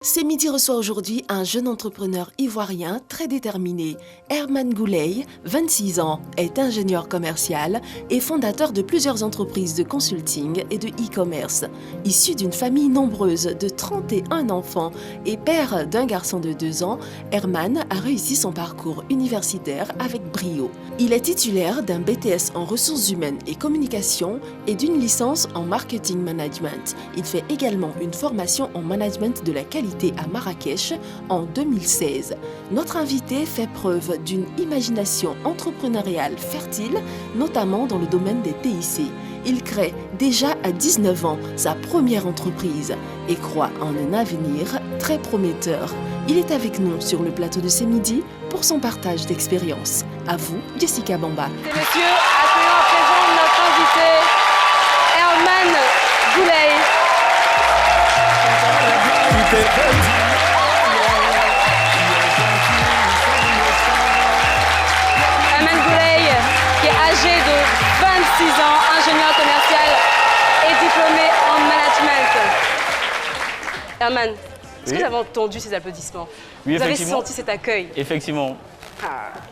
C'est Midi reçoit aujourd'hui un jeune entrepreneur ivoirien très déterminé. Herman Gouley, 26 ans, est ingénieur commercial et fondateur de plusieurs entreprises de consulting et de e-commerce. Issu d'une famille nombreuse de 31 enfants et père d'un garçon de 2 ans, Herman a réussi son parcours universitaire avec brio. Il est titulaire d'un BTS en ressources humaines et communication et d'une licence en marketing management. Il fait également une formation en management de la qualité à Marrakech en 2016. Notre invité fait preuve d'une imagination entrepreneuriale fertile, notamment dans le domaine des TIC. Il crée déjà à 19 ans sa première entreprise et croit en un avenir très prometteur. Il est avec nous sur le plateau de C'est Midi pour son partage d'expérience. À vous, Jessica Bamba. Et messieurs, accueillons à présent notre invité, Herman Gouley. Herman Gouley, qui est âgé de 26 ans, ingénieur commercial et diplômé en management. Herman, est-ce que vous avez entendu ces applaudissements? Oui, vous avez effectivement. senti cet accueil? Effectivement.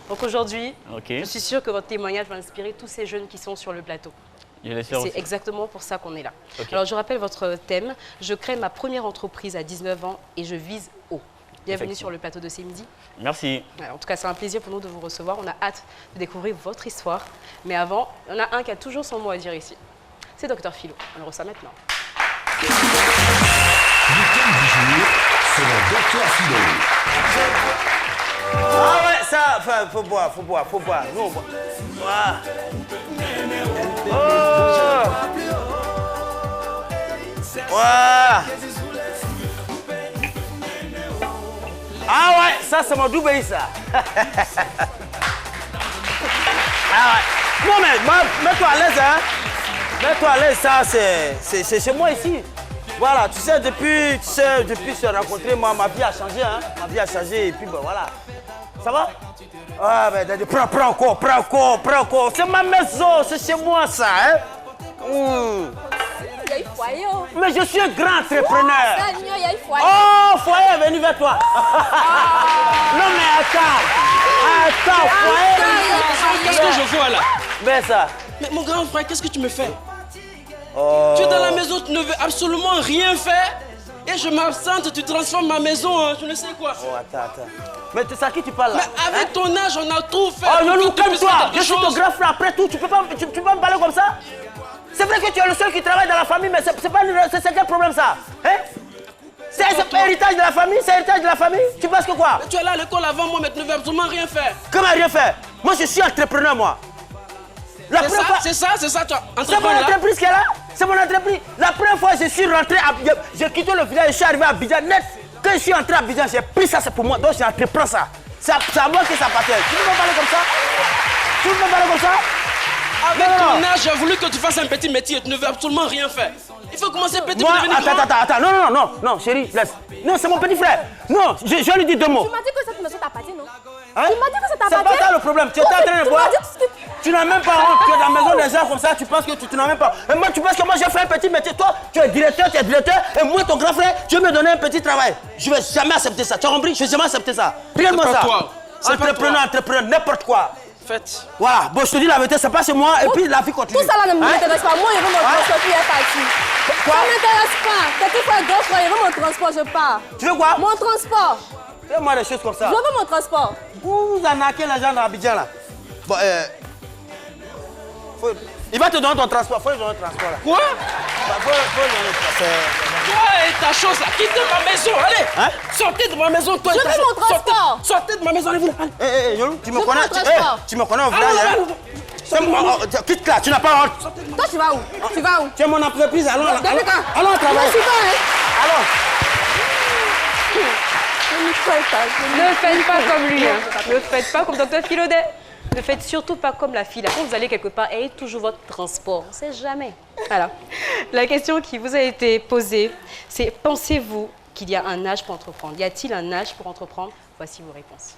Donc aujourd'hui, Ok. je suis sûre que votre témoignage va inspirer tous ces jeunes qui sont sur le plateau. Je l'espère aussi. C'est exactement pour ça qu'on est là. Ok. Alors je rappelle votre thème, je crée ma première entreprise à 19 ans et je vise haut. Bienvenue sur le plateau de C'est Midi. Merci. Alors, en tout cas, c'est un plaisir pour nous de vous recevoir. On a hâte de découvrir votre histoire. Mais avant, il y en a un qui a toujours son mot à dire ici. C'est Dr Philo. On le reçoit maintenant. Le thème du jour, c'est le Dr Philo. Ah ouais, ça, enfin, faut boire. Nous, on boit. Voilà. Oh. Voilà. Ah ouais, ça, c'est mon double ça. Ah ouais. Non, mais mets-toi à l'aise, hein. Mets-toi à l'aise, ça, c'est chez moi ici. Voilà, tu sais, depuis se rencontrer, moi, ma vie a changé, hein. Ma vie a changé, et puis, ben voilà. Ça va? Ah, ben, prends encore. C'est ma maison, c'est chez moi, ça, hein. Il y a eu foyer. Mais je suis un grand entrepreneur. Il y a eu foyer. Oh, foyer est venu vers toi. Non, mais attends, foyer. Qu'est-ce que je vois là? Ben ça. Mais mon grand frère, qu'est-ce que tu me fais? Oh. Tu es dans la maison, tu ne veux absolument rien faire. Et je m'absente, tu transformes ma maison en je ne sais quoi. Oh, attends. Mais c'est à qui tu parles là? Mais avec ton âge, on a tout fait. Oh, non, pour que tu puisses calme-toi. faire Je quelque suis ton chose. grand frère. Après tout, tu peux pas me parler comme ça? C'est vrai que tu es le seul qui travaille dans la famille, mais c'est quel problème ça? Hein? C'est héritage de la famille? C'est héritage de la famille? Tu penses que quoi? Tu es là à l'école avant moi, mais tu ne veux absolument rien faire. Comment rien faire? Moi, je suis entrepreneur, moi. La C'est première fois- ça, toi. C'est mon Entrepreneur là. entreprise qui est là. C'est mon entreprise. La première fois, je suis rentré à Abidjan. J'ai quitté le village, je suis arrivé à Abidjan net. Quand je suis entré à Abidjan, j'ai pris ça, c'est pour moi. Donc, j'entreprends ça. C'est à moi que ça appartient. Tu peux me parler comme ça? Tu peux me parler comme ça? Avec Non. ton âge, j'ai voulu que tu fasses un petit métier. Tu ne veux absolument rien faire. Il faut commencer petit Moi, pour devenir grand. attends. Non, chérie, laisse. Non, c'est mon petit frère. Non, je lui dis 2 mots. Tu m'as dit que cette maison t'appartient, non? Hein? Tu m'as dit que ça C'est pas t'appartient. ça le problème. Tu étais en train de boire. Tu m'as dit que Tu n'as même pas honte. Tu es dans la maison des gens comme ça. Tu penses que tu n'as même pas. Et moi, tu penses que moi, j'ai fait un petit métier. Toi, tu es directeur. Et moi, ton grand frère, tu veux me donner un petit travail. Je vais jamais accepter ça. Tu as compris? Je vais jamais accepter ça. Regarde-moi C'est ça. pas toi. C'est pas Entrepreneur, n'importe quoi. Faites. Voilà. Bon, je te dis la vérité, c'est pas chez moi. Et puis la vie continue. tout ça là ne m'intéresse pas. Moi, il veut mon transport, puis il est parti. Quoi? Ça ne m'intéresse pas. Quelqu'un fait un grand frère, il veut mon transport, je pars. Tu veux quoi? Mon transport. Fais-moi des choses comme ça. Je veux mon transport. Vous arnaquez les gens dans Abidjan là. Bon, il va te donner ton transport. Faut lui donner le transport là. Quoi? Faut lui donner le transport. Toi et ta chose là, quittez ma maison, allez! Hein? Sortez de ma maison, toi et Je ta veux chose. mon transport. Sortez de ma maison, allez-vous. Hé, Yolou, tu me Je connais? veux mon transport. Tu me connais au village, hein? C'est moi, quitte là, tu n'as pas honte. Toi, tu vas où? Tu vas où? Tu es mon entreprise, allons Donne-le quand? allons au travail. Je suis pas, hein? Allons. Ne faites pas comme lui. Hein. Ne faites pas comme Dr Philaudet. Ne faites surtout pas comme la fille. Là, quand vous allez quelque part, ayez toujours votre transport. On ne sait jamais. Alors, la question qui vous a été posée, c'est pensez-vous qu'il y a un âge pour entreprendre? Y a-t-il un âge pour entreprendre? Voici vos réponses.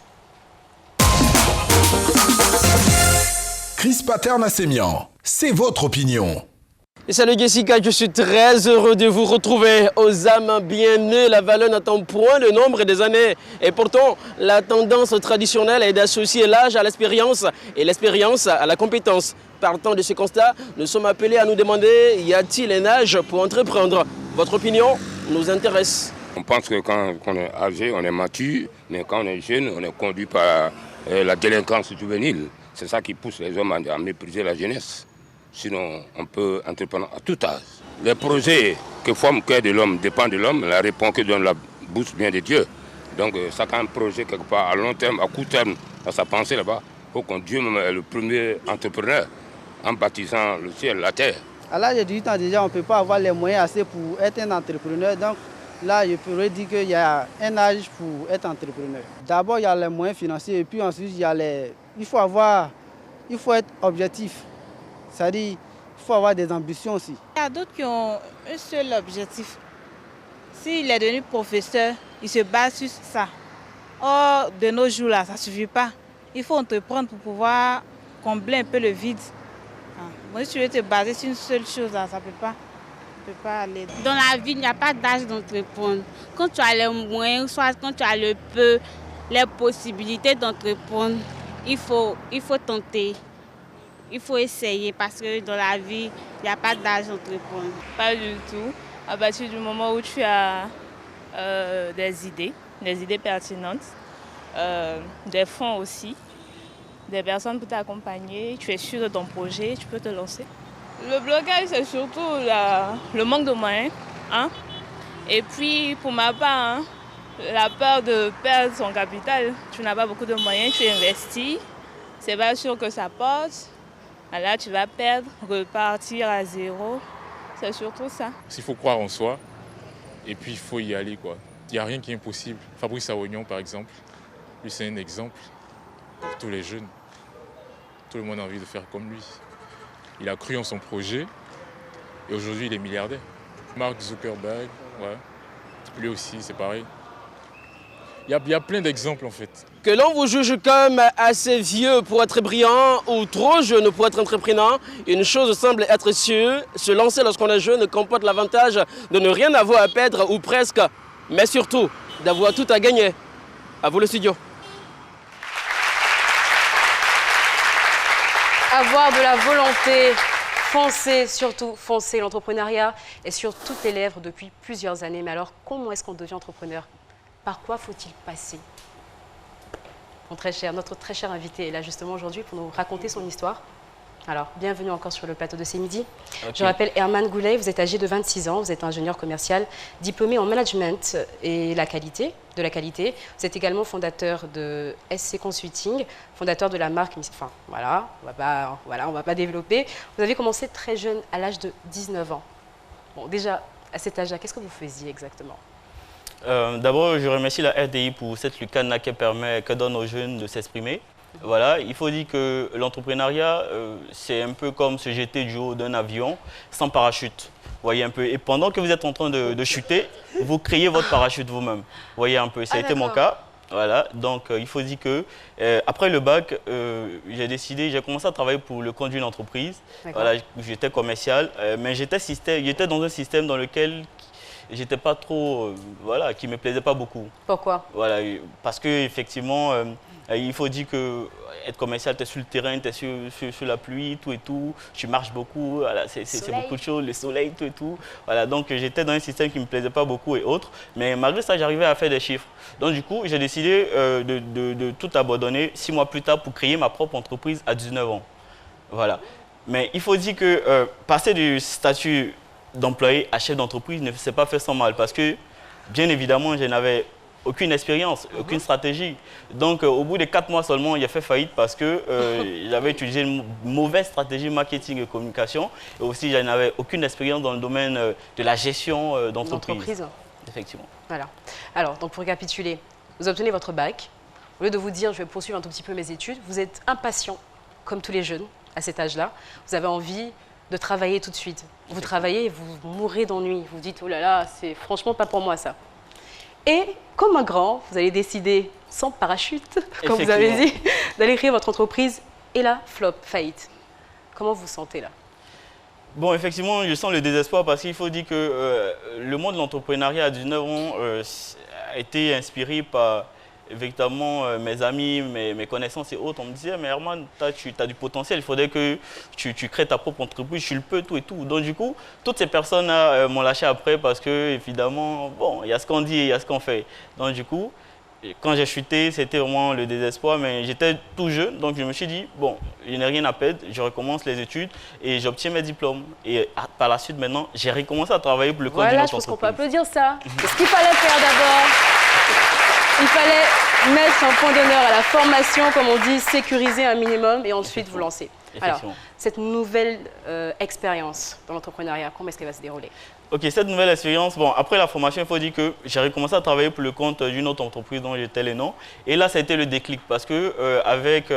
Chris Pattern à Sémian, c'est votre opinion. Et salut Jessica, je suis très heureux de vous retrouver aux âmes bien nées. La valeur n'attend point le nombre des années. Et pourtant, la tendance traditionnelle est d'associer l'âge à l'expérience et l'expérience à la compétence. Partant de ce constat, nous sommes appelés à nous demander, y a-t-il un âge pour entreprendre? Votre opinion nous intéresse. On pense que quand on est âgé, on est mature, mais quand on est jeune, on est conduit par la délinquance juvénile. C'est ça qui pousse les hommes à mépriser la jeunesse. Sinon, on peut entreprendre à tout âge. Les projets que forme le cœur de l'homme dépendent de l'homme. La réponse que donne la bouche vient de Dieu. Donc, chacun a un projet quelque part à long terme, à court terme, dans sa pensée là-bas. Il faut qu'on Dieu est le premier entrepreneur en bâtissant le ciel, la terre. À l'âge de 18 ans déjà, on ne peut pas avoir les moyens assez pour être un entrepreneur. Donc là, je pourrais dire qu'il y a un âge pour être entrepreneur. D'abord, il y a les moyens financiers et puis ensuite, il faut être objectif. C'est-à-dire qu'il faut avoir des ambitions aussi. Il y a d'autres qui ont un seul objectif. S'il est devenu professeur, il se base sur ça. Or, de nos jours, là, ça ne suffit pas. Il faut entreprendre pour pouvoir combler un peu le vide. Moi, si tu veux te baser sur une seule chose, là, ça ne peut pas aller. Dans la vie, il n'y a pas d'âge d'entreprendre. Quand tu as les moyens, soit quand tu as le peu, les possibilités d'entreprendre, il faut tenter. Il faut essayer parce que dans la vie, il n'y a pas d'âge d'entreprendre. Pas du tout. À partir du moment où tu as des idées pertinentes, des fonds aussi, des personnes pour t'accompagner, tu es sûr de ton projet, tu peux te lancer. Le blocage, c'est surtout le manque de moyens. Hein? Et puis, pour ma part, hein, la peur de perdre son capital. Tu n'as pas beaucoup de moyens, tu investis, c'est pas sûr que ça porte. Là, tu vas perdre, repartir à zéro. C'est surtout ça. Il faut croire en soi et puis il faut y aller, quoi. Il n'y a rien qui est impossible. Fabrice Awonion, par exemple, lui, c'est un exemple pour tous les jeunes. Tout le monde a envie de faire comme lui. Il a cru en son projet et aujourd'hui, il est milliardaire. Mark Zuckerberg, ouais. Lui aussi, c'est pareil. Il y a plein d'exemples, en fait. Que l'on vous juge comme assez vieux pour être brillant ou trop jeune pour être entreprenant, une chose semble être sûre, se lancer lorsqu'on est jeune comporte l'avantage de ne rien avoir à perdre ou presque, mais surtout d'avoir tout à gagner. À vous le studio. Avoir de la volonté, foncer, surtout foncer. L'entrepreneuriat est sur toutes les lèvres depuis plusieurs années. Mais alors, comment est-ce qu'on devient entrepreneur? Par quoi faut-il passer? Notre très cher invité est là justement aujourd'hui pour nous raconter son histoire. Alors, bienvenue encore sur le plateau de C'est Midi. Okay. Je m'appelle Herman Goulet, vous êtes âgé de 26 ans, vous êtes ingénieur commercial, diplômé en management et de la qualité. Vous êtes également fondateur de SC Consulting, fondateur de la marque, enfin voilà, on va pas développer. Vous avez commencé très jeune, à l'âge de 19 ans. Bon, déjà, à cet âge-là, qu'est-ce que vous faisiez exactement? D'abord, je remercie la RDI pour cette lucane que donne aux jeunes de s'exprimer. Voilà, il faut dire que l'entrepreneuriat, c'est un peu comme se jeter du haut d'un avion sans parachute. Voyez un peu. Et pendant que vous êtes en train de chuter, vous créez votre parachute vous-même. Voyez un peu, ça a été mon cas. Voilà, donc il faut dire que après le bac, j'ai commencé à travailler pour le compte d'une entreprise. Voilà, j'étais commercial, mais j'étais dans un système dans lequel j'étais pas trop, qui me plaisait pas beaucoup. Pourquoi? Voilà, parce que effectivement, il faut dire que être commercial, tu es sur le terrain, tu es sur la pluie, tout et tout, tu marches beaucoup, voilà, c'est beaucoup de choses, le soleil, tout et tout. Voilà, donc j'étais dans un système qui me plaisait pas beaucoup et autres, mais malgré ça, j'arrivais à faire des chiffres. Donc du coup, j'ai décidé de tout abandonner 6 mois plus tard pour créer ma propre entreprise à 19 ans. Voilà. Mais il faut dire que passer du statut d'employé à chef d'entreprise ne s'est pas fait sans mal parce que, bien évidemment, je n'avais aucune expérience, aucune stratégie. Donc, au bout de 4 mois seulement, il a fait faillite parce que j'avais utilisé une mauvaise stratégie marketing et communication. Et aussi, je n'avais aucune expérience dans le domaine de la gestion d'entreprise. Effectivement. Voilà. Alors, donc pour récapituler, vous obtenez votre bac. Au lieu de vous dire, je vais poursuivre un tout petit peu mes études, vous êtes impatient, comme tous les jeunes à cet âge-là. Vous avez envie de travailler tout de suite. Vous travaillez et vous mourrez d'ennui. Vous dites, oh là là, c'est franchement pas pour moi ça. Et comme un grand, vous allez décider, sans parachute, comme vous avez dit, d'aller créer votre entreprise et là, flop, faillite. Comment vous vous sentez là? Bon, effectivement, je sens le désespoir parce qu'il faut dire que le monde de l'entrepreneuriat à 19 ans a été inspiré par véritablement mes amis, mes connaissances et autres. On me disait, mais Herman, tu as du potentiel, il faudrait que tu crées ta propre entreprise, tu le peux, tout et tout. Donc du coup, toutes ces personnes-là m'ont lâché après parce que, évidemment, bon, il y a ce qu'on dit et il y a ce qu'on fait. Donc du coup, quand j'ai chuté, c'était vraiment le désespoir, mais j'étais tout jeune, donc je me suis dit, bon, je n'ai rien à perdre, je recommence les études et j'obtiens mes diplômes. Et par la suite, maintenant, j'ai recommencé à travailler pour le compte d'une Voilà, autre je pense qu'on peut entreprise. applaudir ça. Ce qu'il fallait faire d'abord, il fallait mettre un point d'honneur à la formation, comme on dit, sécuriser un minimum et ensuite vous lancer. Alors, cette nouvelle expérience dans l'entrepreneuriat, comment est-ce qu'elle va se dérouler? Ok, cette nouvelle expérience, bon, après la formation, il faut dire que j'ai recommencé à travailler pour le compte d'une autre entreprise dont j'étais le nom. Et là, ça a été le déclic parce que avec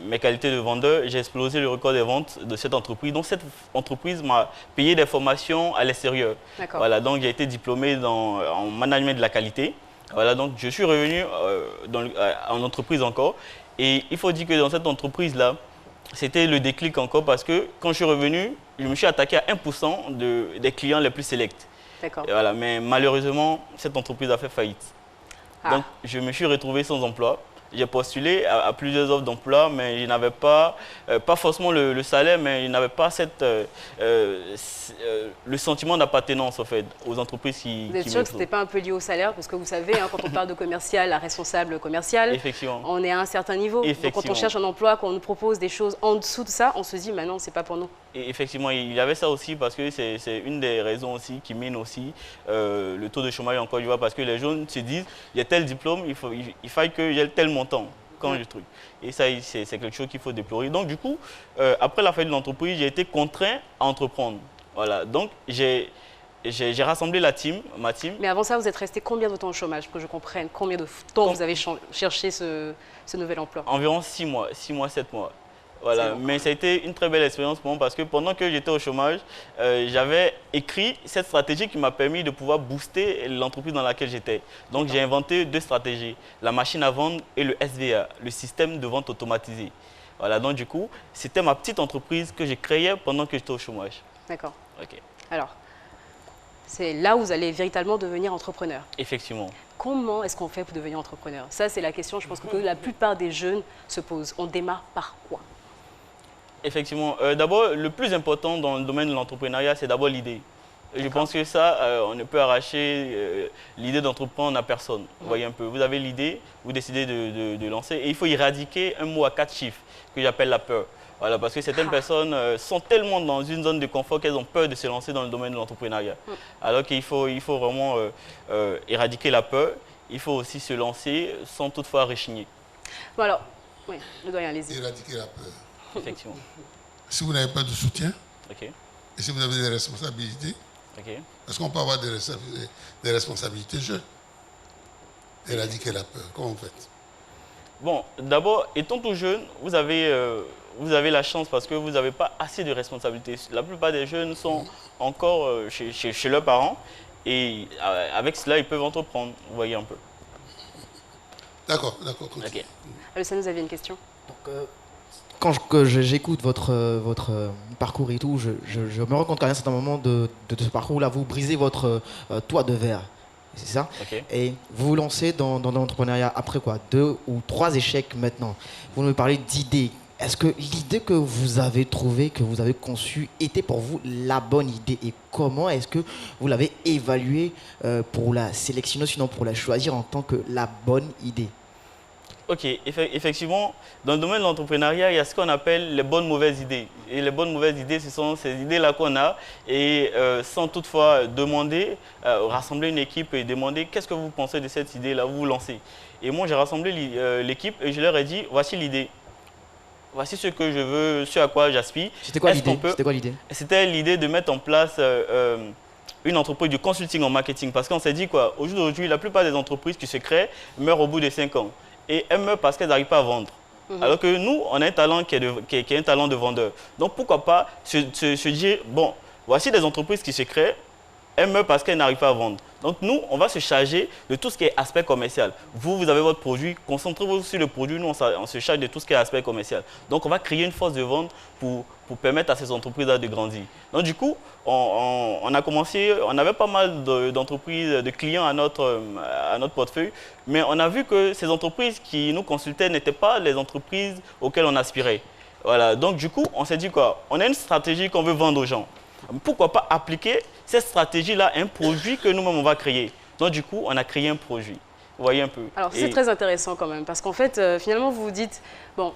mes qualités de vendeur, j'ai explosé le record des ventes de cette entreprise. Donc, cette entreprise m'a payé des formations à l'extérieur. Voilà, donc j'ai été diplômé en management de la qualité. Voilà, donc je suis revenu en entreprise encore. Et il faut dire que dans cette entreprise-là, c'était le déclic encore parce que quand je suis revenu, je me suis attaqué à 1% des clients les plus sélects. Voilà, mais malheureusement, cette entreprise a fait faillite. Donc, je me suis retrouvé sans emploi. J'ai postulé à plusieurs offres d'emploi, mais je n'avais pas forcément le salaire, mais je n'avais pas le sentiment d'appartenance en fait, aux entreprises qui Vous êtes sûr que ce n'était pas un peu lié au salaire? Parce que vous savez, hein, quand on parle de commercial, la responsable commerciale, on est à un certain niveau. Donc quand on cherche un emploi, quand on nous propose des choses en dessous de ça, on se dit, maintenant, ce n'est pas pour nous. Et effectivement, il y avait ça aussi parce que c'est une des raisons aussi qui mène aussi le taux de chômage en Côte d'Ivoire parce que les jeunes se disent, il y a tel diplôme, il faille que j'ai tel montant quand je truc. Et ça, c'est quelque chose qu'il faut déplorer. Donc du coup, après la faillite de l'entreprise, j'ai été contraint à entreprendre. Voilà, donc j'ai rassemblé ma team. Mais avant ça, vous êtes resté combien de temps au chômage pour que je comprenne combien de temps vous avez cherché ce nouvel emploi? Environ 6 mois, 7 mois. Voilà, mais ça a été une très belle expérience pour moi parce que pendant que j'étais au chômage, j'avais écrit cette stratégie qui m'a permis de pouvoir booster l'entreprise dans laquelle j'étais. Donc j'ai inventé 2 stratégies, la machine à vendre et le SVA, le système de vente automatisé. Voilà, donc du coup, c'était ma petite entreprise que j'ai créée pendant que j'étais au chômage. D'accord. Ok. Alors, c'est là où vous allez véritablement devenir entrepreneur. Effectivement. Comment est-ce qu'on fait pour devenir entrepreneur? Ça, c'est la question, je pense, que la plupart des jeunes se posent. On démarre par quoi? Effectivement. D'abord, le plus important dans le domaine de l'entrepreneuriat, c'est d'abord l'idée. Je pense que ça, on ne peut arracher l'idée d'entreprendre à personne. Vous voyez un peu, vous avez l'idée, vous décidez de lancer et il faut éradiquer un mot à 4 chiffres que j'appelle la peur. Voilà, parce que certaines personnes sont tellement dans une zone de confort qu'elles ont peur de se lancer dans le domaine de l'entrepreneuriat. Alors qu'il faut vraiment éradiquer la peur. Il faut aussi se lancer sans toutefois rechigner. Bon alors, oui, le doyen, allez-y. Éradiquer la peur. Effectivement. Si vous n'avez pas de soutien, et si vous avez des responsabilités, parce qu'on peut avoir des responsabilités jeunes, éradiquer la peur, comment vous faites? Bon, d'abord, étant tout jeune, vous avez la chance parce que vous n'avez pas assez de responsabilités. La plupart des jeunes sont encore chez leurs parents et avec cela, ils peuvent entreprendre. Vous voyez un peu. D'accord. Okay. Alessandro, vous aviez une question? Quand j'écoute votre parcours et tout, je me rends compte qu'à un certain moment de ce parcours-là, vous brisez votre toit de verre. C'est ça? Et vous vous lancez dans l'entrepreneuriat après quoi? 2 ou 3 échecs maintenant. Vous nous parlez d'idées. Est-ce que l'idée que vous avez trouvée, que vous avez conçue, était pour vous la bonne idée? Et comment est-ce que vous l'avez évaluée pour la sélectionner, sinon pour la choisir en tant que la bonne idée? Ok, effectivement, dans le domaine de l'entrepreneuriat, il y a ce qu'on appelle les bonnes mauvaises idées. Et les bonnes mauvaises idées, ce sont ces idées-là qu'on a et sans toutefois demander, rassembler une équipe et demander qu'est-ce que vous pensez de cette idée-là, vous vous lancez. Et moi, j'ai rassemblé l'équipe et je leur ai dit, voici l'idée. Voici ce que je veux, ce à quoi j'aspire. C'était quoi l'idée? C'était l'idée de mettre en place une entreprise de consulting en marketing. Parce qu'on s'est dit quoi, aujourd'hui, la plupart des entreprises qui se créent meurent au bout de 5 ans. Et elles meurent parce qu'elles n'arrivent pas à vendre. Alors que nous, on a un talent qui est un talent de vendeur. Donc pourquoi pas se dire, bon, voici des entreprises qui se créent, elle meurt parce qu'elle n'arrive pas à vendre. Donc nous, on va se charger de tout ce qui est aspect commercial. Vous avez votre produit, concentrez-vous sur le produit, nous on se charge de tout ce qui est aspect commercial. Donc on va créer une force de vente pour permettre à ces entreprises-là de grandir. Donc du coup, on a commencé, on avait pas mal d'entreprises, de clients à notre portefeuille, mais on a vu que ces entreprises qui nous consultaient n'étaient pas les entreprises auxquelles on aspirait. Voilà, donc du coup, on s'est dit quoi? On a une stratégie qu'on veut vendre aux gens. Pourquoi pas appliquer cette stratégie-là à un produit que nous-mêmes on va créer? Donc du coup, on a créé un produit. Vous voyez un peu. Alors c'est très intéressant quand même, parce qu'en fait, finalement, vous vous dites, bon,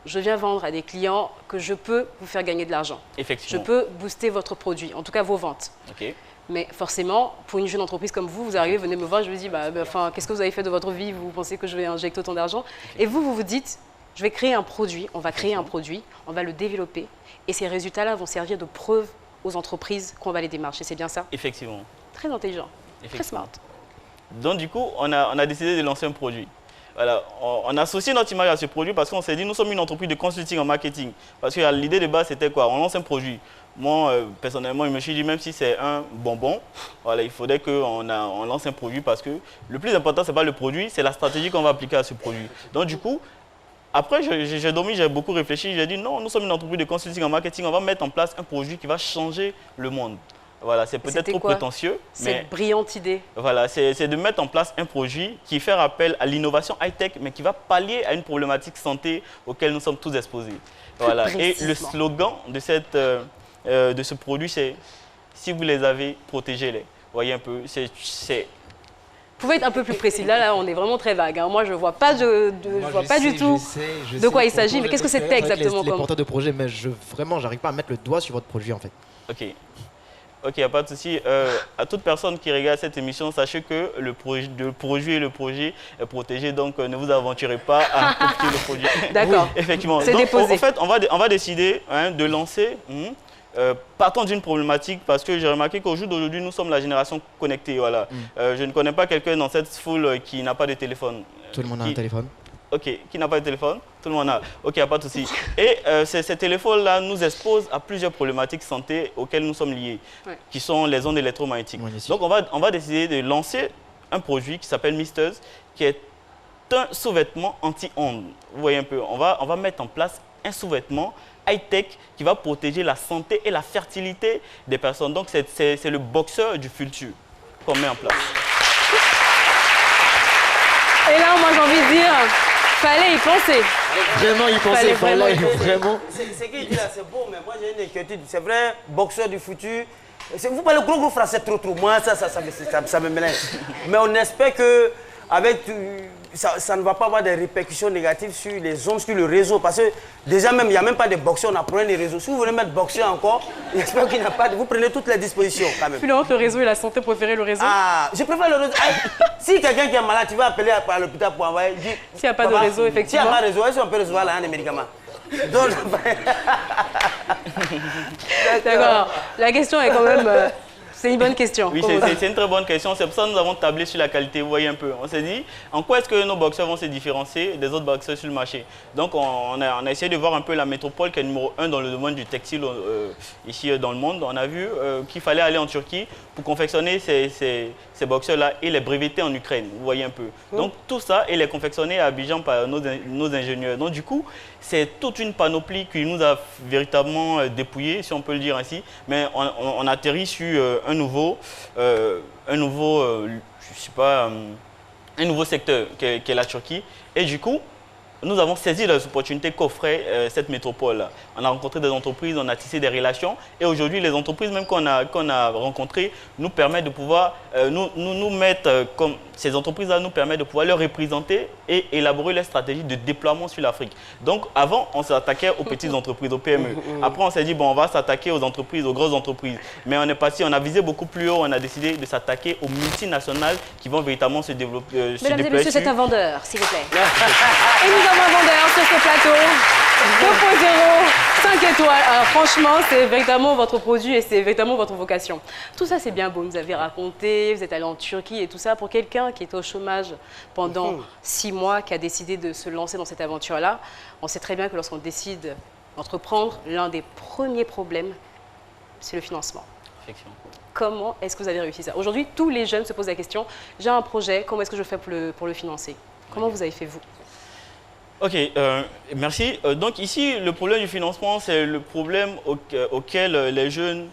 je viens vendre à des clients que je peux vous faire gagner de l'argent. Effectivement. Je peux booster votre produit, en tout cas vos ventes. Ok. Mais forcément, pour une jeune entreprise comme vous arrivez, venez me voir, je vous dis, enfin, qu'est-ce que vous avez fait de votre vie? Vous pensez que je vais injecter autant d'argent? Et vous vous dites, je vais créer un produit, on va créer un produit, on va le développer, et ces résultats-là vont servir de preuve aux entreprises qu'on va les démarcher. C'est bien ça? Effectivement. Très intelligent, très smart. Donc du coup, on a décidé de lancer un produit. Voilà, on a associé notre image à ce produit parce qu'on s'est dit, nous sommes une entreprise de consulting en marketing. Parce que l'idée de base, c'était quoi? On lance un produit. Moi, personnellement, je me suis dit, même si c'est un bonbon, voilà, il faudrait qu'on lance un produit parce que le plus important, ce n'est pas le produit, c'est la stratégie qu'on va appliquer à ce produit. Donc du coup, après, j'ai dormi, j'ai beaucoup réfléchi, j'ai dit non, nous sommes une entreprise de consulting en marketing, on va mettre en place un produit qui va changer le monde. Voilà, c'est peut-être trop prétentieux. Cette brillante idée. Voilà, c'est de mettre en place un produit qui fait appel à l'innovation high-tech, mais qui va pallier à une problématique santé auquel nous sommes tous exposés. Voilà. Et le slogan de ce produit, c'est « Si vous les avez, protégez-les ». Vous voyez un peu, Vous pouvez être un peu plus précis. Là, on est vraiment très vague. Hein. Moi, je ne vois pas, du tout de quoi il s'agit. Mais qu'est-ce que c'était exactement les porteurs de projet, mais vraiment, j'arrive pas à mettre le doigt sur votre produit, en fait. Ok. Ok, il n'y a pas de souci. À toute personne qui regarde cette émission, sachez que le produit est protégé, donc ne vous aventurez pas à copier le produit. D'accord. Effectivement. C'est donc, déposé. En fait, on va décider de lancer... partant d'une problématique, parce que j'ai remarqué qu'au jour d'aujourd'hui, nous sommes la génération connectée. Voilà. Je ne connais pas quelqu'un dans cette foule qui n'a pas de téléphone. Tout le monde a un téléphone. Ok, qui n'a pas de téléphone? Tout le monde a. Ok, il n'y a pas de souci. Et ces téléphones-là nous exposent à plusieurs problématiques santé auxquelles nous sommes liés, qui sont les ondes électromagnétiques. Donc on va décider de lancer un produit qui s'appelle Misteuse, qui est un sous-vêtement anti-ondes. Vous voyez un peu, on va mettre en place un sous-vêtement high-tech qui va protéger la santé et la fertilité des personnes. Donc c'est le boxeur du futur qu'on met en place. Et là, moi j'ai envie de dire, fallait y penser. Vraiment y penser, fallait vraiment. C'est qu'il dit là, c'est beau, mais moi j'ai une inquiétude. C'est vrai, boxeur du futur. Vous parlez gros français trop. Moi, ça me mélange. Mais on espère que avec ça ne va pas avoir des répercussions négatives sur les ondes, sur le réseau. Parce que déjà même, il n'y a même pas de boxeur, on a pris les réseaux. Si vous voulez mettre boxeur encore, j'espère qu'il n'y a pas de... Vous prenez toutes les dispositions quand même. Puis le réseau et la santé, préférez le réseau? Ah, je préfère le réseau. Si quelqu'un qui est malade, tu vas appeler à l'hôpital pour envoyer... S'il n'y a pas de réseau, effectivement. S'il n'y a pas de réseau, est-ce qu'on peut recevoir là, des médicaments? Donc... D'accord. La question est quand même... C'est une bonne question. Oui, c'est une très bonne question. C'est pour ça que nous avons tablé sur la qualité. Vous voyez un peu. On s'est dit, en quoi est-ce que nos boxeurs vont se différencier des autres boxeurs sur le marché? Donc, on a essayé de voir un peu la métropole qui est numéro 1 dans le domaine du textile ici dans le monde. On a vu qu'il fallait aller en Turquie pour confectionner ces boxeurs-là et les breveter en Ukraine. Vous voyez un peu. Donc, tout ça, et les confectionner à Abidjan par nos ingénieurs. Donc, du coup, c'est toute une panoplie qui nous a véritablement dépouillés, si on peut le dire ainsi. Mais on atterrit sur un nouveau secteur qui est la Turquie. Et du coup, nous avons saisi les opportunités qu'offrait cette métropole. On a rencontré des entreprises, on a tissé des relations. Et aujourd'hui, les entreprises même qu'on a rencontrées nous permettent de pouvoir nous mettre comme... Ces entreprises-là nous permettent de pouvoir leur représenter et élaborer leur stratégie de déploiement sur l'Afrique. Donc, avant, on s'attaquait aux petites entreprises, aux PME. Après, on s'est dit, bon, on va s'attaquer aux entreprises, aux grosses entreprises. Mais on est parti, on a visé beaucoup plus haut, on a décidé de s'attaquer aux multinationales qui vont véritablement se développer. Mesdames et messieurs, c'est un vendeur, s'il vous plaît. Et nous avons un vendeur sur ce plateau. 2.0, 5 étoiles. Alors, franchement, c'est véritablement votre produit et c'est véritablement votre vocation. Tout ça, c'est bien beau. Vous nous avez raconté, vous êtes allé en Turquie et tout ça. Pour quelqu'un qui était au chômage pendant 6 mois, qui a décidé de se lancer dans cette aventure-là, on sait très bien que lorsqu'on décide d'entreprendre, l'un des premiers problèmes, c'est le financement. Effectivement. Comment est-ce que vous avez réussi ça? Aujourd'hui, tous les jeunes se posent la question, j'ai un projet, comment est-ce que je fais pour le financer? Comment vous avez fait, vous? Ok, merci. Donc ici, le problème du financement, c'est le problème auquel les jeunes,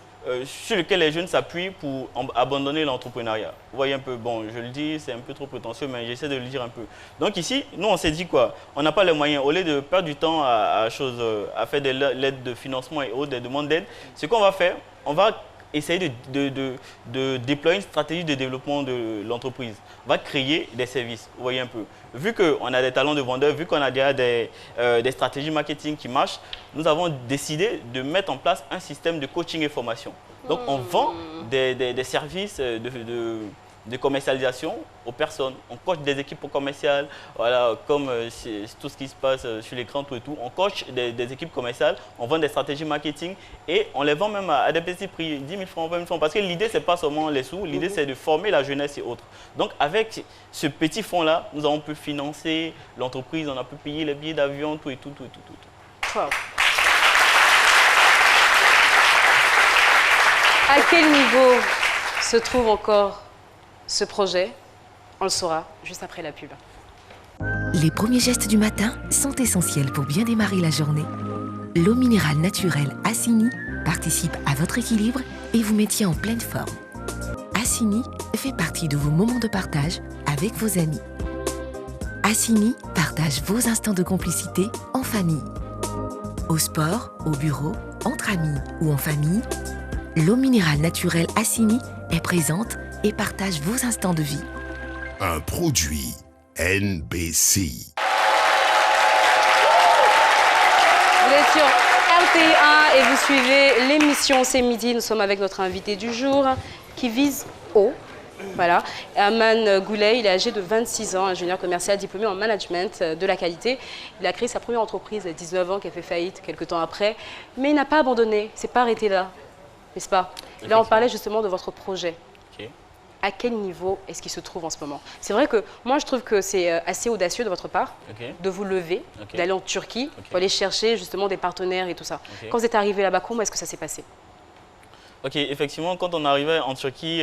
sur lequel les jeunes s'appuient pour abandonner l'entrepreneuriat. Vous voyez un peu, bon, je le dis, c'est un peu trop prétentieux, mais j'essaie de le dire un peu. Donc ici, nous, on s'est dit quoi? On n'a pas les moyens. Au lieu de perdre du temps à faire des lettres de financement et autres, des demandes d'aide, ce qu'on va faire, on va essayer de déployer une stratégie de développement de l'entreprise. On va créer des services, vous voyez un peu. Vu qu'on a des talents de vendeurs, vu qu'on a déjà des stratégies marketing qui marchent, nous avons décidé de mettre en place un système de coaching et formation. Donc on vend des services de commercialisation aux personnes. On coach des équipes commerciales, voilà, comme tout ce qui se passe sur l'écran, tout et tout. On coach des équipes commerciales, on vend des stratégies marketing et on les vend même à des petits prix, 10 000 francs, 20 000 francs. Parce que l'idée, ce n'est pas seulement les sous, l'idée, c'est de former la jeunesse et autres. Donc, avec ce petit fonds-là, nous avons pu financer l'entreprise, on a pu payer les billets d'avion, tout et tout, tout et tout, tout, tout. Wow. À quel niveau se trouve encore ce projet? On le saura juste après la pub. Les premiers gestes du matin sont essentiels pour bien démarrer la journée. L'eau minérale naturelle Assini participe à votre équilibre et vous maintient en pleine forme. Assini fait partie de vos moments de partage avec vos amis. Assini partage vos instants de complicité en famille. Au sport, au bureau, entre amis ou en famille, l'eau minérale naturelle Assini est présente et partage vos instants de vie. Un produit NBC. Vous êtes sur RTI1 et vous suivez l'émission C'est midi. Nous sommes avec notre invité du jour qui vise haut. Voilà, Herman Goulet, il est âgé de 26 ans, ingénieur commercial diplômé en management de la qualité. Il a créé sa première entreprise à 19 ans qui a fait faillite quelques temps après, mais il n'a pas abandonné, il ne s'est pas arrêté là, n'est-ce pas? Là, on parlait justement de votre projet. Okay. À quel niveau est-ce qu'il se trouve en ce moment? C'est vrai que moi, je trouve que c'est assez audacieux de votre part de vous lever, d'aller en Turquie pour aller chercher justement des partenaires et tout ça. Quand vous êtes arrivé là-bas, comment est-ce que ça s'est passé? Ok, effectivement, quand on arrivait en Turquie,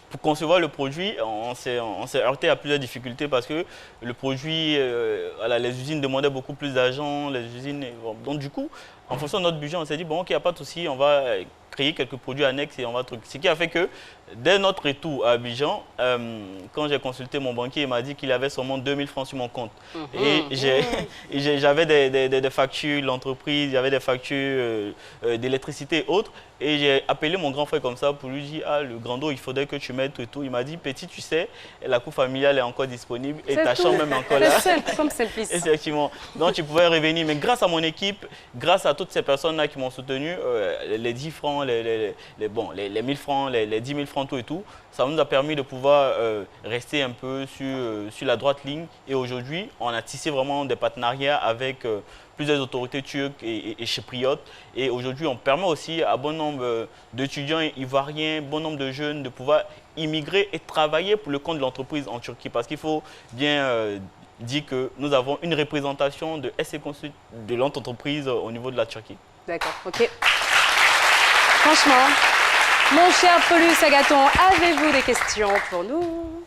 pour concevoir le produit, on s'est heurté à plusieurs difficultés parce que le produit, voilà, les usines demandaient beaucoup plus d'argent, les usines... Donc du coup, en fonction de notre budget, on s'est dit, bon, ok, il n'y a pas de souci, on va créer quelques produits annexes et on va... Ce qui a fait que, dès notre retour à Abidjan, quand j'ai consulté mon banquier, il m'a dit qu'il avait seulement 2000 francs sur mon compte. Et j'avais des factures, l'entreprise, il y avait des factures d'électricité et autres. Et j'ai appelé mon grand frère comme ça pour lui dire, ah, le grand dos, il faudrait que tu m'aides tout et tout. Il m'a dit, petit, tu sais, la cour familiale est encore disponible et ta chambre même encore là. C'est comme simpliste. Effectivement. Donc, tu pouvais revenir. Mais grâce à mon équipe, grâce à toutes ces personnes-là qui m'ont soutenu, les 10 francs, les 1000 francs, les 10 000 francs, tout et tout, ça nous a permis de pouvoir rester un peu sur la droite ligne. Et aujourd'hui, on a tissé vraiment des partenariats avec plusieurs autorités turques et chypriotes. Et aujourd'hui, on permet aussi à bon nombre d'étudiants ivoiriens, bon nombre de jeunes de pouvoir immigrer et travailler pour le compte de l'entreprise en Turquie. Parce qu'il faut bien dire que nous avons une représentation de SC Consult de l'entreprise au niveau de la Turquie. D'accord, ok. Franchement, mon cher Paulus Agathon, avez-vous des questions pour nous?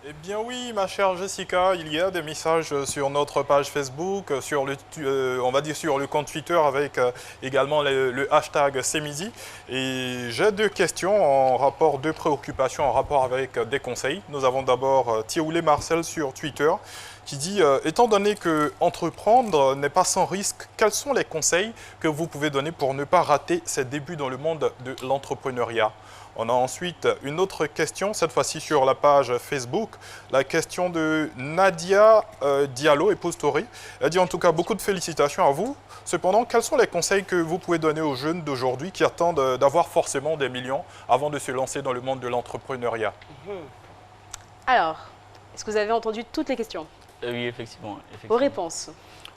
Eh bien oui, ma chère Jessica, il y a des messages sur notre page Facebook, sur on va dire sur le compte Twitter avec également le hashtag C'est midi. Et j'ai deux questions deux préoccupations en rapport avec des conseils. Nous avons d'abord Thioulé Marcel sur Twitter qui dit étant donné que entreprendre n'est pas sans risque, quels sont les conseils que vous pouvez donner pour ne pas rater ses débuts dans le monde de l'entrepreneuriat? On a ensuite une autre question, cette fois-ci sur la page Facebook, la question de Nadia Diallo, épouse Tori. Elle dit en tout cas beaucoup de félicitations à vous. Cependant, quels sont les conseils que vous pouvez donner aux jeunes d'aujourd'hui qui attendent d'avoir forcément des millions avant de se lancer dans le monde de l'entrepreneuriat? Alors, est-ce que vous avez entendu toutes les questions? Oui, effectivement. Vos réponses?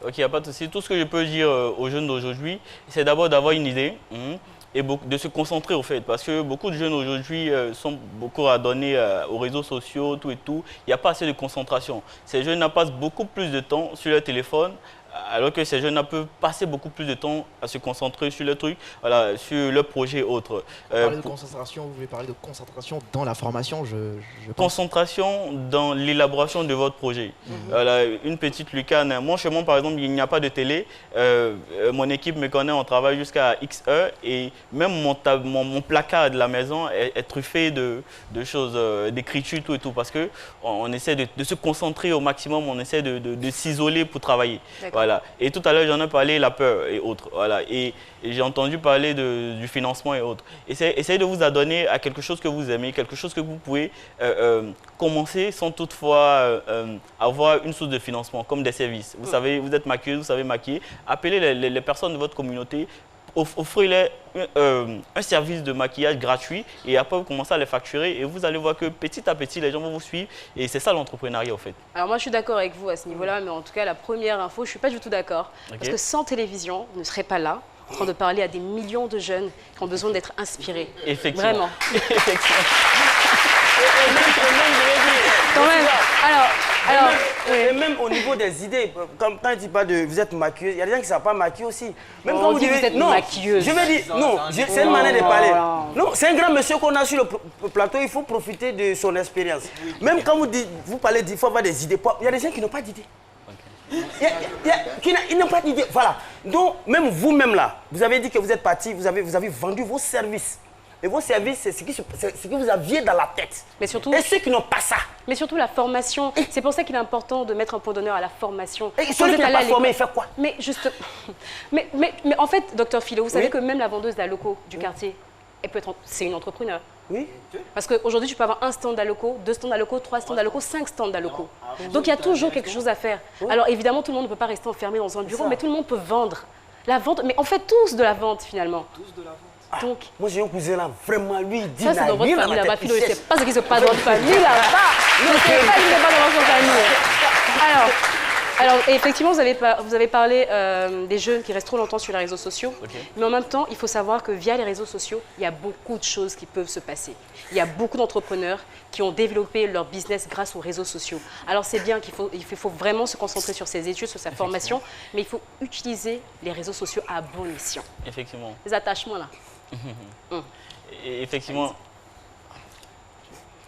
Ok, il n'y a pas de souci. Tout ce que je peux dire aux jeunes d'aujourd'hui, c'est d'abord d'avoir une idée. Et de se concentrer au fait, parce que beaucoup de jeunes aujourd'hui sont beaucoup adonnés aux réseaux sociaux, tout et tout. Il n'y a pas assez de concentration. Ces jeunes passent beaucoup plus de temps sur leur téléphone alors que ces jeunes peuvent passer beaucoup plus de temps à se concentrer sur le truc, voilà, sur le projet autre. Vous parlez de concentration, vous voulez parler de concentration dans la formation, je pense. Concentration dans l'élaboration de votre projet. Voilà, une petite lucane. Moi, chez moi, par exemple, il n'y a pas de télé. Mon équipe me connaît, on travaille jusqu'à X heures et même mon placard de la maison est truffé de choses, d'écriture, tout et tout, parce qu'on essaie de se concentrer au maximum, on essaie de s'isoler pour travailler. Voilà. Et tout à l'heure, j'en ai parlé, la peur et autres. Voilà. Et j'ai entendu parler du financement et autres. Essayez de vous adonner à quelque chose que vous aimez, quelque chose que vous pouvez commencer sans toutefois avoir une source de financement, comme des services. Vous savez, vous êtes maquilleuse, vous savez maquiller. Appelez les personnes de votre communauté, offrez-leur un service de maquillage gratuit et après vous commencez à les facturer et vous allez voir que petit à petit les gens vont vous suivre et c'est ça l'entrepreneuriat au fait. Alors moi je suis d'accord avec vous à ce niveau-là, mais en tout cas la première info, je ne suis pas du tout d'accord. Parce que sans télévision, on ne serait pas là en train de parler à des millions de jeunes qui ont besoin d'être inspirés. Effectivement. Vraiment. Effectivement. Quand même. Et même au niveau des idées, quand il dit pas de vous êtes maquilleuse, il y a des gens qui ne savent pas maquiller aussi. Même On quand vous dit dites vous êtes non, maquilleuse. je vais dire non, c'est une manière de parler. Non, c'est un grand monsieur qu'on a sur le plateau, il faut profiter de son expérience. Même quand vous parlez il faut avoir des idées, il y a des gens qui n'ont pas d'idées. Ils n'ont pas d'idée. Voilà. Donc, même vous-même là, vous avez dit que vous êtes parti, vous avez vendu vos services. Et vos services, c'est ce que vous aviez dans la tête. Mais surtout, et ceux qui n'ont pas ça. Mais surtout la formation. C'est pour ça qu'il est important de mettre un point d'honneur à la formation. Et celui qui n'est pas formé, il fait quoi? Mais juste. Mais en fait, docteur Philo, vous savez que même la vendeuse d'Aloco du quartier, elle peut être. C'est une entrepreneur. Oui. Parce qu'aujourd'hui, tu peux avoir un stand d'Aloco, 2 stands d'Aloco, 3 stands d'Aloco, 5 stands d'Aloco. Donc il y a toujours quelque chose à faire. Alors évidemment, tout le monde ne peut pas rester enfermé dans un bureau, mais tout le monde peut vendre. La vente, mais on fait tous de la vente finalement. Tous de la vente. Donc, moi j'ai un cousin là, vraiment lui il dit ça c'est dans votre famille là-bas, Philo, je ne sais pas ce qui se passe dans votre famille là-bas. Je ne sais pas ce qui se passe dans votre famille. Alors effectivement, vous avez parlé des jeunes qui restent trop longtemps sur les réseaux sociaux, mais en même temps, il faut savoir que via les réseaux sociaux, il y a beaucoup de choses qui peuvent se passer. Il y a beaucoup d'entrepreneurs qui ont développé leur business grâce aux réseaux sociaux. Alors c'est bien qu'il faut vraiment se concentrer sur ses études, sur sa formation, mais il faut utiliser les réseaux sociaux à bon escient. Effectivement. Les attachements là. Et effectivement.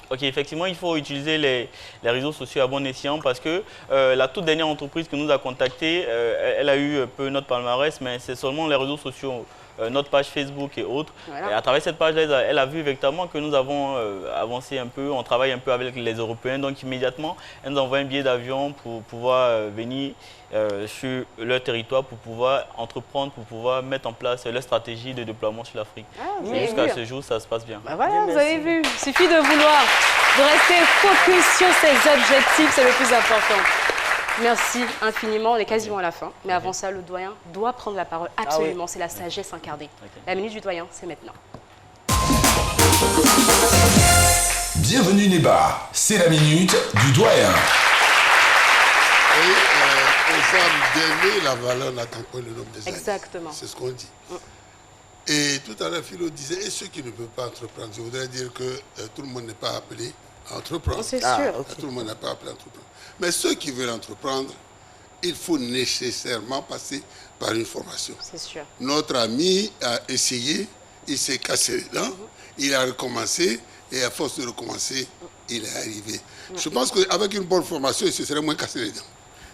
Ok, effectivement, il faut utiliser les réseaux sociaux à bon escient parce que la toute dernière entreprise qui nous a contactés, elle a eu un peu notre palmarès, mais c'est seulement les réseaux sociaux, notre page Facebook et autres. Voilà. Et à travers cette page-là, elle a vu véritablement que nous avons avancé un peu, on travaille un peu avec les Européens, donc immédiatement, elle nous envoie un billet d'avion pour pouvoir venir sur leur territoire, pour pouvoir entreprendre, pour pouvoir mettre en place leur stratégie de déploiement sur l'Afrique. Et jusqu'à ce jour, ça se passe bien. Bah voilà, vous avez vu, il suffit de vouloir, de rester focus sur ses objectifs, c'est le plus important. Merci infiniment, on est quasiment à la fin. Mais avant ça, le doyen doit prendre la parole, absolument, c'est la sagesse incarnée. La minute du doyen, c'est maintenant. Bienvenue Néba, c'est la minute du doyen. Et aux hommes d'aimer, la valeur n'attend pas le nombre des années. Exactement. C'est ce qu'on dit. Et tout à l'heure, Philo disait, et ceux qui ne peuvent pas entreprendre, je voudrais dire que tout le monde n'est pas appelé à entreprendre. C'est sûr. Tout le monde n'est pas appelé à entreprendre. Mais ceux qui veulent entreprendre, il faut nécessairement passer par une formation. C'est sûr. Notre ami a essayé, il s'est cassé les dents, il a recommencé, et à force de recommencer, il est arrivé. Je pense qu'avec une bonne formation, il se serait moins cassé les dents.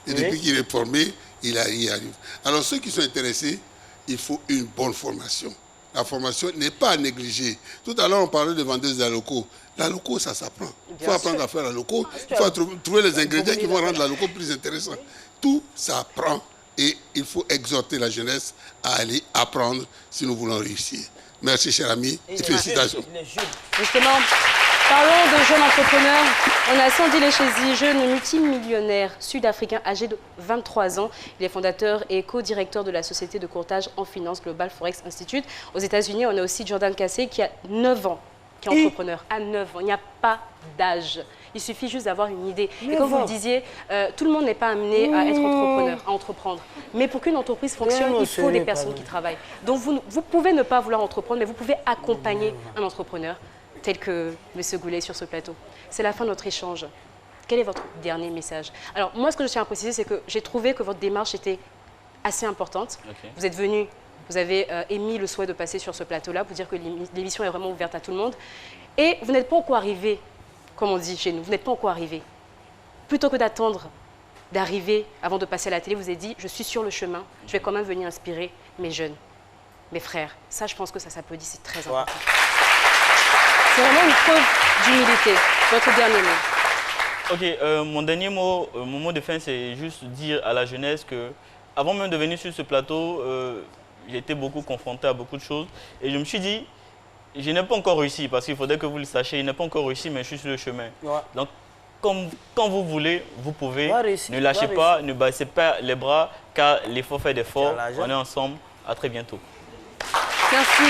Et depuis qu'il est formé, il y arrive. Alors ceux qui sont intéressés, il faut une bonne formation. La formation n'est pas à négliger. Tout à l'heure, on parlait de vendeuses d'Aloco. La loco, ça s'apprend. Il faut apprendre à faire la loco. Il faut trouver les ingrédients qui vont rendre la loco plus intéressante. Tout s'apprend et il faut exhorter la jeunesse à aller apprendre si nous voulons réussir. Merci, cher ami, et félicitations. Justement, parlons de jeunes entrepreneurs. On a Sandy Lechesi, jeune multimillionnaire sud-africain âgé de 23 ans. Il est fondateur et co-directeur de la société de courtage en finance Global Forex Institute. Aux États-Unis, on a aussi Jordan Cassé qui a 9 ans, qui est entrepreneur. À 9 ans, il n'y a pas d'âge. Il suffit juste d'avoir une idée. Et comme vous le disiez, tout le monde n'est pas amené à être entrepreneur, à entreprendre. Mais pour qu'une entreprise fonctionne, il faut des personnes qui travaillent. Donc vous pouvez ne pas vouloir entreprendre, mais vous pouvez accompagner un entrepreneur tel que M. Goulet sur ce plateau. C'est la fin de notre échange. Quel est votre dernier message? Alors moi, ce que je tiens à préciser, c'est que j'ai trouvé que votre démarche était assez importante. Ok. Vous êtes venu, vous avez émis le souhait de passer sur ce plateau-là pour dire que l'émission est vraiment ouverte à tout le monde. Et vous n'êtes pas encore arrivé, comme on dit chez nous, vous n'êtes pas encore arrivé. Plutôt que d'attendre d'arriver avant de passer à la télé, vous avez dit, je suis sur le chemin, je vais quand même venir inspirer mes jeunes, mes frères. Ça, je pense que ça s'applaudit, c'est très important. C'est vraiment une preuve d'humilité. Votre dernier mot. Ok, mon dernier mot, mon mot de fin, c'est juste dire à la jeunesse que, avant même de venir sur ce plateau, j'ai été beaucoup confronté à beaucoup de choses. Et je me suis dit, je n'ai pas encore réussi, parce qu'il faudrait que vous le sachiez, je n'ai pas encore réussi, mais je suis sur le chemin. Ouais. Donc, quand vous voulez, vous pouvez. Ne lâchez réussir. pas, ne baissez pas les bras, car l'effort fait des forts. On est ensemble. À très bientôt. Merci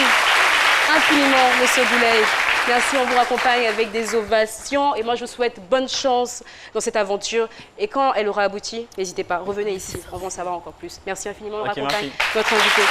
infiniment, Monsieur Gouley. Merci, on vous raccompagne avec des ovations. Et moi, je vous souhaite bonne chance dans cette aventure. Et quand elle aura abouti, n'hésitez pas, revenez ici, on va en savoir encore plus. Merci infiniment, on raccompagne merci. notre invité.